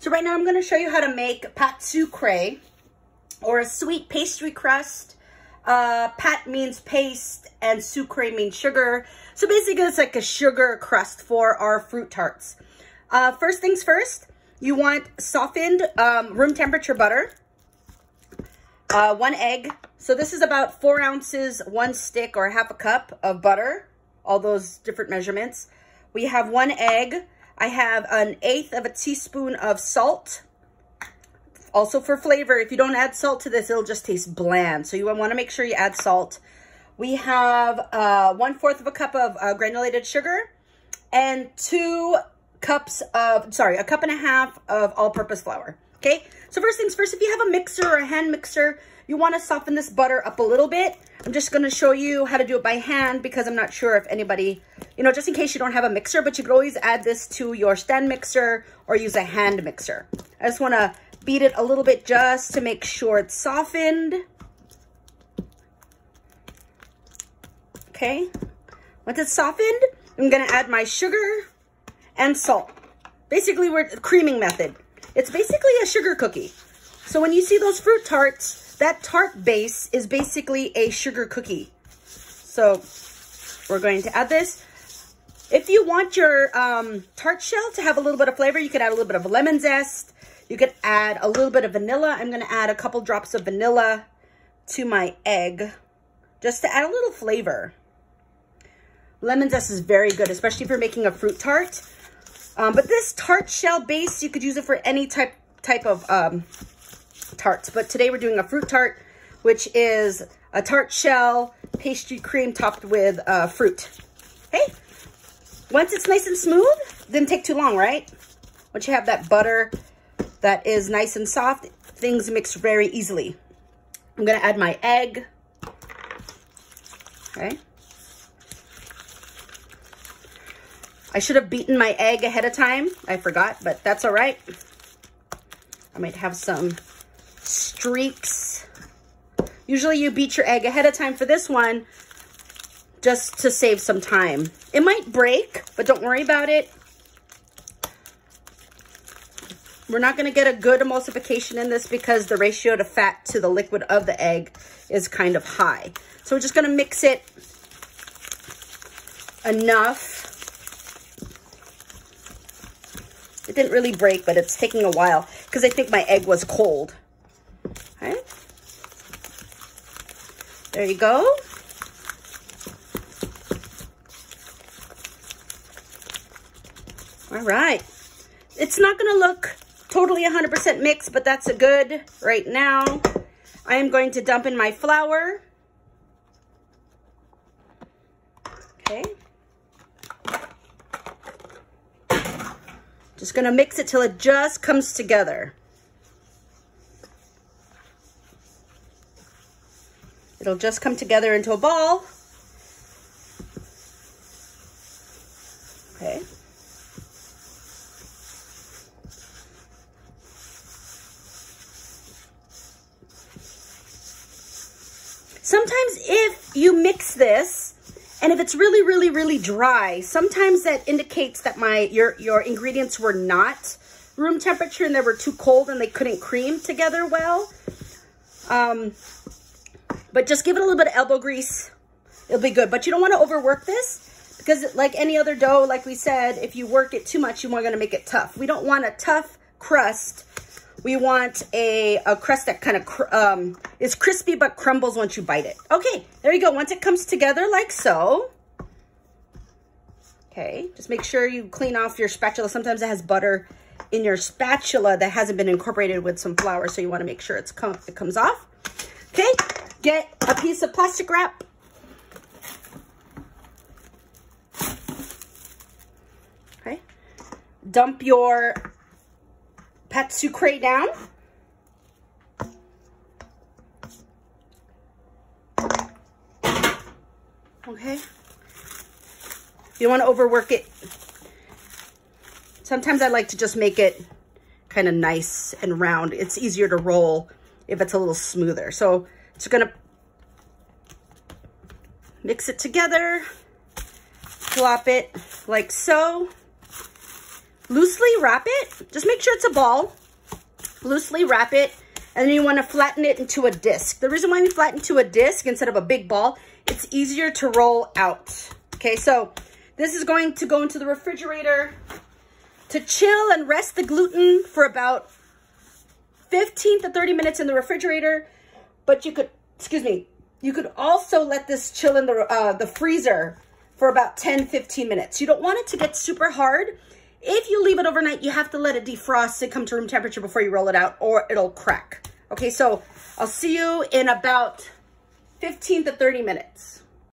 So right now I'm going to show you how to make pate sucree, or a sweet pastry crust. Pate means paste and sucree means sugar. So basically it's like a sugar crust for our fruit tarts. First things first, you want softened room temperature butter, 1 egg. So this is about 4 ounces, 1 stick or half a cup of butter, all those different measurements. We have 1 egg. I have 1/8 of a teaspoon of salt. Also for flavor, if you don't add salt to this, it'll just taste bland. So you want to make sure you add salt. We have 1/4 of a cup of granulated sugar and 2 cups of, sorry, 1.5 cups of all-purpose flour. Okay, so first things first, if you have a mixer or a hand mixer, you want to soften this butter up a little bit. I'm just going to show you how to do it by hand because I'm not sure if anybody, you know, just in case you don't have a mixer, but you could always add this to your stand mixer or use a hand mixer. I just want to beat it a little bit just to make sure it's softened. Okay, once it's softened, I'm going to add my sugar and salt. Basically, we're creaming method. It's basically a sugar cookie. So when you see those fruit tarts, that tart base is basically a sugar cookie. So we're going to add this. If you want your tart shell to have a little bit of flavor, you could add a little bit of lemon zest. You could add a little bit of vanilla. I'm going to add a couple drops of vanilla to my egg just to add a little flavor. Lemon zest is very good, especially if you're making a fruit tart. But this tart shell base, you could use it for any type of tarts. But today we're doing a fruit tart, which is a tart shell, pastry cream topped with fruit. Okay? Once it's nice and smooth, it didn't take too long, right? Once you have that butter that is nice and soft, things mix very easily. I'm going to add my egg. Okay. I should have beaten my egg ahead of time. I forgot, but that's all right. I might have some streaks. Usually you beat your egg ahead of time for this one just to save some time. It might break, but don't worry about it. We're not going to get a good emulsification in this because the ratio to fat to the liquid of the egg is kind of high. So we're just going to mix it enough. It didn't really break, but it's taking a while because I think my egg was cold. Okay. There you go. All right. It's not going to look totally 100% mixed, but that's a good right now. I am going to dump in my flour. Okay. Just going to mix it till it just comes together. It'll just come together into a ball. Okay. Sometimes if you mix this, and if it's really, really, really dry, sometimes that indicates that your ingredients were not room temperature and they were too cold and they couldn't cream together well. But just give it a little bit of elbow grease. It'll be good. But you don't want to overwork this because like any other dough, like we said, if you work it too much, you're going to make it tough. We don't want a tough crust. We want a crust that kind of is crispy but crumbles once you bite it. Okay, there you go. Once it comes together like so. Okay, just make sure you clean off your spatula. Sometimes it has butter in your spatula that hasn't been incorporated with some flour, so you want to make sure it comes off. Okay, get a piece of plastic wrap. Okay, dump your pate sucree down. Okay. You don't want to overwork it. Sometimes I like to just make it kind of nice and round. It's easier to roll if it's a little smoother. So it's gonna mix it together, flop it like so. loosely wrap it. Just make sure it's a ball. Loosely wrap it. And then you want to flatten it into a disc. The reason why we flatten to a disc instead of a big ball, it's easier to roll out. Okay, so this is going to go into the refrigerator to chill and rest the gluten for about 15 to 30 minutes in the refrigerator. But you could, excuse me, you could also let this chill in the freezer for about 10-15 minutes. You don't want it to get super hard. If you leave it overnight, you have to let it defrost and come to room temperature before you roll it out, or it'll crack. Okay, so I'll see you in about 15 to 30 minutes.